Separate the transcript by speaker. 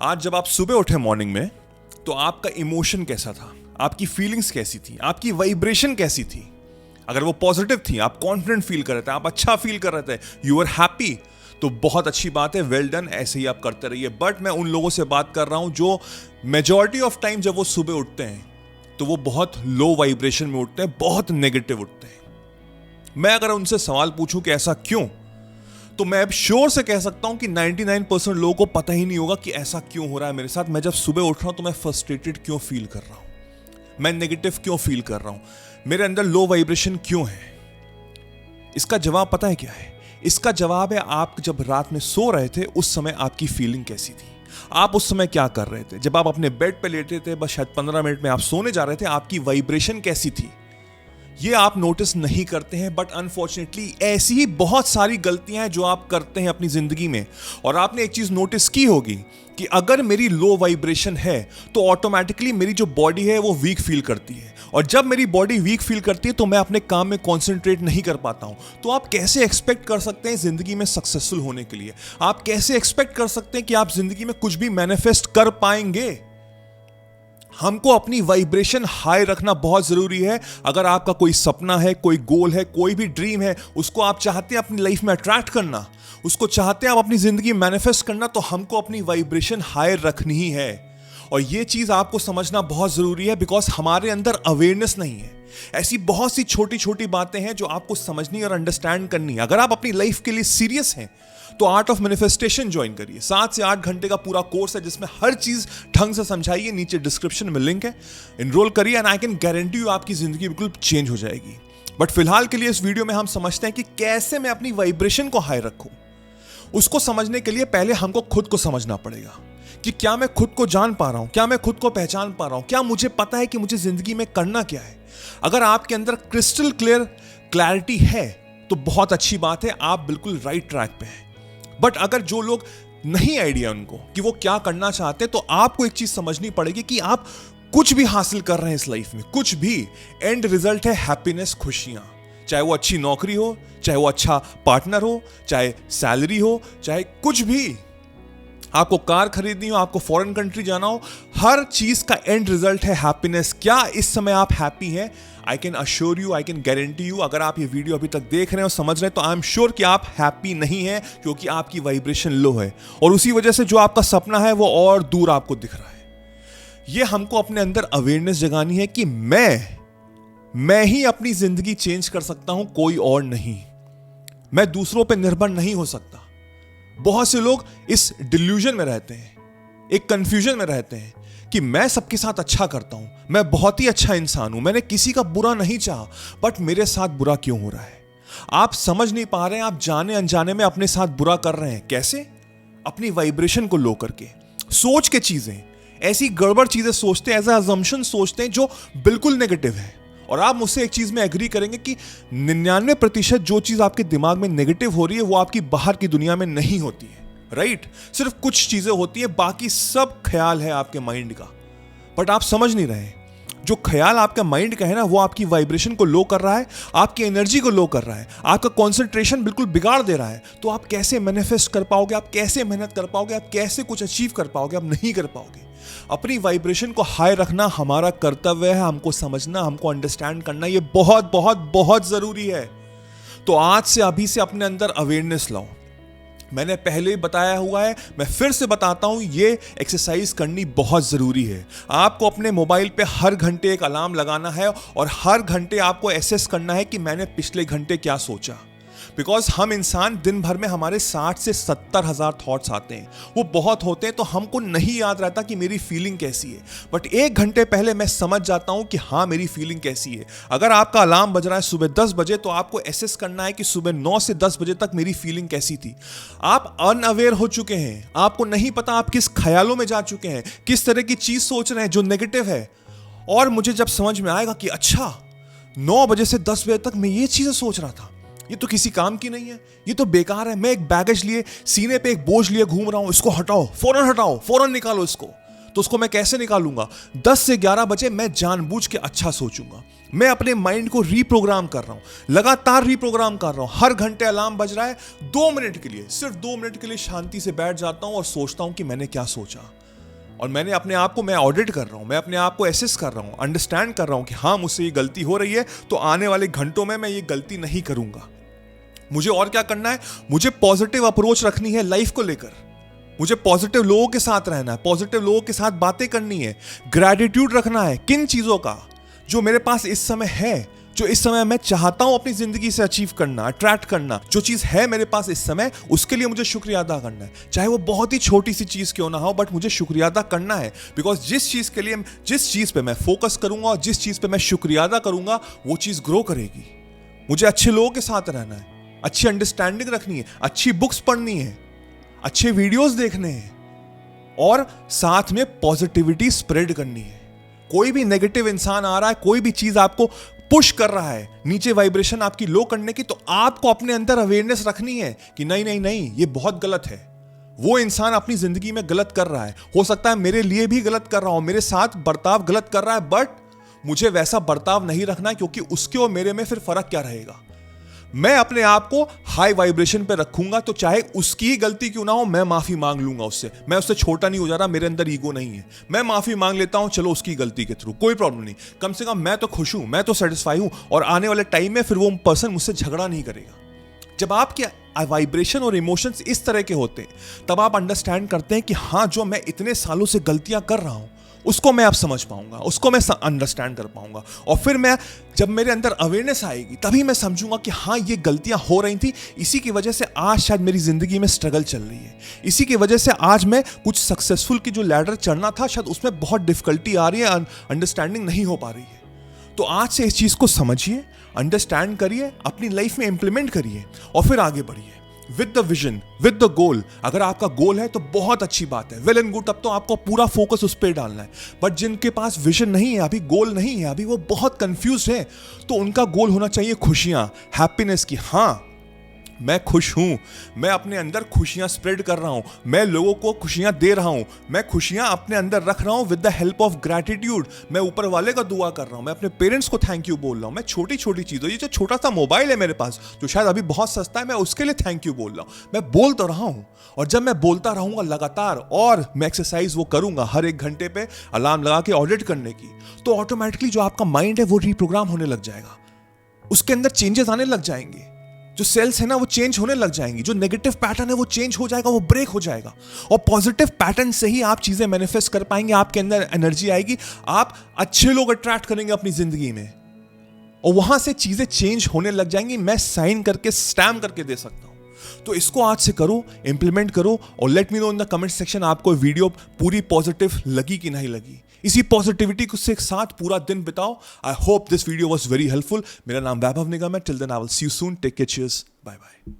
Speaker 1: आज जब आप सुबह उठे मॉर्निंग में तो आपका इमोशन कैसा था, आपकी फीलिंग्स कैसी थी, आपकी वाइब्रेशन कैसी थी। अगर वो पॉजिटिव थी, आप कॉन्फिडेंट फील कर रहे थे, आप अच्छा फील कर रहे थे, यू आर हैप्पी, तो बहुत अच्छी बात है, वेल डन, ऐसे ही आप करते रहिए। बट मैं उन लोगों से बात कर रहा हूं जो मेजॉरिटी ऑफ टाइम जब वो सुबह उठते हैं तो वो बहुत लो वाइब्रेशन में उठते हैं, बहुत नेगेटिव उठते हैं। मैं अगर उनसे सवाल पूछूं कि ऐसा क्यों, तो मैं अब श्योर से कह सकता हूं कि 99% लोगों को पता ही नहीं होगा कि ऐसा क्यों हो रहा है मेरे साथ। मैं जब सुबह उठ रहा हूं तो मैं फ्रस्ट्रेटेड क्यों फील कर रहा हूं, मैं नेगेटिव क्यों फील कर रहा हूं, मेरे अंदर लो वाइब्रेशन क्यों है। इसका जवाब पता है क्या है? इसका जवाब है आप जब रात में सो रहे थे उस समय आपकी फीलिंग कैसी थी, आप उस समय क्या कर रहे थे। जब आप अपने बेड पे लेटे थे, बस शायद 15 मिनट में आप सोने जा रहे थे, आपकी वाइब्रेशन कैसी थी, ये आप नोटिस नहीं करते हैं। बट अनफॉर्चुनेटली ऐसी ही बहुत सारी गलतियां हैं जो आप करते हैं अपनी जिंदगी में। और आपने एक चीज नोटिस की होगी कि अगर मेरी लो वाइब्रेशन है तो ऑटोमेटिकली मेरी जो बॉडी है वो वीक फील करती है, और जब मेरी बॉडी वीक फील करती है तो मैं अपने काम में कॉन्सेंट्रेट नहीं कर पाता हूं। तो आप कैसे एक्सपेक्ट कर सकते हैं जिंदगी में सक्सेसफुल होने के लिए, आप कैसे एक्सपेक्ट कर सकते हैं कि आप जिंदगी में कुछ भी मैनिफेस्ट कर पाएंगे। हमको अपनी वाइब्रेशन हाई रखना बहुत जरूरी है। अगर आपका कोई सपना है, कोई गोल है, कोई भी ड्रीम है, उसको आप चाहते हैं अपनी लाइफ में अट्रैक्ट करना, उसको चाहते हैं आप अपनी जिंदगी में मैनिफेस्ट करना, तो हमको अपनी वाइब्रेशन हाई रखनी ही है। और ये चीज आपको समझना बहुत जरूरी है, बिकॉज हमारे अंदर अवेयरनेस नहीं है। ऐसी बहुत सी छोटी छोटी बातें हैं जो आपको समझनी और अंडरस्टैंड करनी है। अगर आप अपनी लाइफ के लिए सीरियस हैं तो आर्ट ऑफ मैनिफेस्टेशन ज्वाइन करिए। 7 से 8 घंटे का पूरा कोर्स है जिसमें हर चीज ढंग से समझाइए। नीचे डिस्क्रिप्शन में लिंक है, एनरोल करिए and I can guarantee you आपकी जिंदगी बिल्कुल चेंज हो जाएगी। बट फिलहाल के लिए इस वीडियो में हम समझते हैं कि कैसे मैं अपनी वाइब्रेशन को हाई रखूं। उसको समझने के लिए पहले हमको खुद को समझना पड़ेगा कि क्या मैं खुद को जान पा रहा हूं, क्या मैं खुद को पहचान पा रहा हूं, क्या मुझे पता है कि मुझे जिंदगी में करना क्या है। अगर आपके अंदर क्रिस्टल क्लियर क्लैरिटी है तो बहुत अच्छी बात है, आप बिल्कुल राइट ट्रैक पे हैं। बट अगर जो लोग नहीं आइडिया उनको कि वो क्या करना चाहते हैं, तो आपको एक चीज समझनी पड़ेगी कि आप कुछ भी हासिल कर रहे हैं इस लाइफ में, कुछ भी, एंड रिजल्ट है हैप्पीनेस, खुशियां। चाहे वो अच्छी नौकरी हो, चाहे वो अच्छा पार्टनर हो, चाहे सैलरी हो, चाहे कुछ भी, आपको कार खरीदनी हो, आपको फॉरेन कंट्री जाना हो, हर चीज का एंड रिजल्ट है हैप्पीनेस। क्या इस समय आप हैप्पी हैं? I can assure you, I can guarantee you, अगर आप ये वीडियो अभी तक देख रहे हैं और समझ रहे हैं तो आई एम श्योर कि आप हैप्पी नहीं हैं, क्योंकि आपकी वाइब्रेशन लो है। और उसी वजह से जो आपका सपना है वो और दूर आपको दिख रहा है। ये हमको अपने अंदर अवेयरनेस जगानी है कि मैं ही अपनी जिंदगी चेंज कर सकता हूं, कोई और नहीं। मैं दूसरों पर निर्भर नहीं हो सकता। बहुत से लोग इस डिल्यूजन में रहते हैं, एक कंफ्यूजन में रहते हैं कि मैं सबके साथ अच्छा करता हूं, मैं बहुत ही अच्छा इंसान हूं, मैंने किसी का बुरा नहीं चाहा, बट मेरे साथ बुरा क्यों हो रहा है। आप समझ नहीं पा रहे हैं, आप जाने अनजाने में अपने साथ बुरा कर रहे हैं। कैसे? अपनी वाइब्रेशन को लो करके, सोच के चीजें, ऐसी गड़बड़ चीजें सोचते हैं, एज अजम्पशन सोचते हैं जो बिल्कुल नेगेटिव है। और आप मुझसे एक चीज में एग्री करेंगे कि 99% जो चीज आपके दिमाग में नेगेटिव हो रही है वो आपकी बाहर की दुनिया में नहीं होती है, राइट? सिर्फ कुछ चीजें होती है, बाकी सब ख्याल है आपके माइंड का। बट आप समझ नहीं रहे, जो ख्याल आपका माइंड का है ना, वो आपकी वाइब्रेशन को लो कर रहा है, आपकी एनर्जी को लो कर रहा है, आपका कंसंट्रेशन बिल्कुल बिगाड़ दे रहा है। तो आप कैसे मैनिफेस्ट कर पाओगे, आप कैसे मेहनत कर पाओगे, आप कैसे कुछ अचीव कर पाओगे? आप नहीं कर पाओगे। अपनी वाइब्रेशन को हाई रखना हमारा कर्तव्य है, हमको समझना, हमको अंडरस्टैंड करना, ये बहुत बहुत बहुत जरूरी है। तो आज से, अभी से अपने अंदर अवेयरनेस लाओ। मैंने पहले ही बताया हुआ है, मैं फिर से बताता हूं, ये एक्सरसाइज करनी बहुत जरूरी है। आपको अपने मोबाइल पे हर घंटे एक अलार्म लगाना है और हर घंटे आपको एसेस करना है कि मैंने पिछले घंटे क्या सोचा। बिकॉज हम इंसान दिन भर में हमारे 60 से 70 हजार थॉट्स आते हैं, वो बहुत होते हैं, तो हमको नहीं याद रहता कि मेरी फीलिंग कैसी है। बट 1 घंटे पहले मैं समझ जाता हूं कि हाँ, मेरी फीलिंग कैसी है। अगर आपका अलार्म बज रहा है सुबह 10 बजे, तो आपको एसेस करना है कि सुबह 9 से 10 बजे तक मेरी फीलिंग कैसी थी। आप अनअवेयर हो चुके हैं, आपको नहीं पता आप किस ख्यालों में जा चुके हैं, किस तरह की चीज सोच रहे हैं जो नेगेटिव है। और मुझे जब समझ में आएगा कि अच्छा, 9 बजे से 10 बजे तक मैं ये चीजें सोच रहा था, ये तो किसी काम की नहीं है, ये तो बेकार है, मैं एक बैगेज लिए, सीने पे एक बोझ लिए घूम रहा हूं, इसको हटाओ, फौरन निकालो इसको। तो उसको मैं कैसे निकालूंगा? 10 से 11 बजे मैं जानबूझ के अच्छा सोचूंगा। मैं अपने माइंड को रीप्रोग्राम कर रहा हूं, लगातार रीप्रोग्राम कर रहा हूं। हर घंटे अलार्म बज रहा है, 2 मिनट के लिए, सिर्फ 2 मिनट के लिए शांति से बैठ जाता हूं और सोचता हूं कि मैंने क्या सोचा। और मैंने अपने आप को मैं ऑडिट कर रहा हूँ, मैं अपने आप को एसेस कर रहा हूँ, अंडरस्टैंड कर रहा हूँ कि हाँ मुझसे ये गलती हो रही है, तो आने वाले घंटों में मैं ये गलती नहीं करूंगा। मुझे और क्या करना है, मुझे पॉजिटिव अप्रोच रखनी है लाइफ को लेकर, मुझे पॉजिटिव लोगों के साथ रहना है, पॉजिटिव लोगों के साथ बातें करनी है, ग्रैटिट्यूड रखना है किन चीजों का, जो मेरे पास इस समय है, जो इस समय मैं चाहता हूं अपनी जिंदगी से अचीव करना, अट्रैक्ट करना, जो चीज है मेरे पास इस समय, उसके लिए मुझे शुक्रिया अदा करना है, चाहे वो बहुत ही छोटी सी चीज क्यों ना हो, बट मुझे शुक्रिया अदा करना है। बिकॉज जिस चीज पे मैं फोकस करूंगा और जिस चीज पे मैं शुक्रिया अदा करूंगा, वो चीज ग्रो करेगी। मुझे अच्छे लोगों के साथ रहना है, अच्छी अंडरस्टैंडिंग रखनी है, अच्छी बुक्स पढ़नी है, अच्छे वीडियोस देखने हैं और साथ में पॉजिटिविटी स्प्रेड करनी है। कोई भी नेगेटिव इंसान आ रहा है, कोई भी चीज आपको पुश कर रहा है नीचे वाइब्रेशन आपकी लो करने की, तो आपको अपने अंदर अवेयरनेस रखनी है कि नहीं नहीं नहीं, ये बहुत गलत है। वो इंसान अपनी जिंदगी में गलत कर रहा है, हो सकता है मेरे लिए भी गलत कर रहा हो, मेरे साथ बर्ताव गलत कर रहा है, बट मुझे वैसा बर्ताव नहीं रखना है, क्योंकि उसके और मेरे में फिर फर्क क्या रहेगा। मैं अपने आप को हाई वाइब्रेशन पे रखूंगा, तो चाहे उसकी ही गलती क्यों ना हो, मैं माफी मांग लूंगा उससे। मैं उससे छोटा नहीं हो जा रहा, मेरे अंदर ईगो नहीं है, मैं माफी मांग लेता हूं, चलो उसकी गलती के थ्रू, कोई प्रॉब्लम नहीं। कम से कम मैं तो खुश हूं, मैं तो सेटिस्फाई हूं, और आने वाले टाइम में फिर वो पर्सन मुझसे झगड़ा नहीं करेगा। जब आपके वाइब्रेशन और इमोशंस इस तरह के होते हैं, तब आप अंडरस्टैंड करते हैं कि हाँ, जो मैं इतने सालों से गलतियां कर रहा हूं, उसको मैं अब समझ पाऊंगा, उसको मैं अंडरस्टैंड कर पाऊंगा, और फिर मैं जब मेरे अंदर अवेयरनेस आएगी, तभी मैं समझूंगा कि हाँ, ये गलतियां हो रही थी, इसी की वजह से आज शायद मेरी जिंदगी में स्ट्रगल चल रही है, इसी की वजह से आज मैं कुछ सक्सेसफुल की जो लैडर चढ़ना था, शायद उसमें बहुत डिफिकल्टी आ रही है, अंडरस्टैंडिंग नहीं हो पा रही है। तो आज से इस चीज को समझिए, अंडरस्टैंड करिए, अपनी लाइफ में इंप्लीमेंट करिए, और फिर आगे बढ़िए with the vision, with the goal. अगर आपका गोल है तो बहुत अच्छी बात है, वेल एंड गुड, तब तो आपको पूरा फोकस उस पर डालना है। बट जिनके पास विजन नहीं है, अभी गोल नहीं है, अभी वो बहुत कंफ्यूज है, तो उनका गोल होना चाहिए खुशियां, हैप्पीनेस की। हाँ, मैं खुश हूं, मैं अपने अंदर खुशियां स्प्रेड कर रहा हूं, मैं लोगों को खुशियां दे रहा हूं, मैं खुशियां अपने अंदर रख रहा हूं with the help of gratitude. मैं ऊपर वाले का दुआ कर रहा हूं, मैं अपने पेरेंट्स को थैंक यू बोल रहा हूं, मैं छोटी छोटी चीज़ों, ये जो छोटा सा मोबाइल है मेरे पास, जो शायद अभी बहुत सस्ता है, मैं उसके लिए थैंक यू बोल रहा हूं। मैं बोल तो रहा हूं, और जब मैं बोलता रहूंगा लगातार, और मैं एक्सरसाइज वो करूंगा हर एक घंटे पे अलार्म लगा के ऑडिट करने की, तो ऑटोमेटिकली जो आपका माइंड है वो रीप्रोग्राम होने लग जाएगा, उसके अंदर चेंजेस आने लग जाएंगे, जो सेल्स है ना वो चेंज होने लग जाएंगी, जो नेगेटिव पैटर्न है वो चेंज हो जाएगा, वो ब्रेक हो जाएगा, और पॉजिटिव पैटर्न से ही आप चीजें मैनिफेस्ट कर पाएंगे, आपके अंदर एनर्जी आएगी, आप अच्छे लोग अट्रैक्ट करेंगे अपनी जिंदगी में, और वहां से चीजें चेंज होने लग जाएंगी। मैं साइन करके स्टैम्प करके दे सकता हूं। तो इसको आज से करो, इंप्लीमेंट करो, और let me know in the comment section आपको वीडियो पूरी पॉजिटिव लगी कि नहीं लगी। इसी पॉजिटिविटी के साथ पूरा दिन बिताओ। I hope this video was very helpful. मेरा नाम वैभव निगम है। Till then I will see you soon. Take care, cheers, bye bye.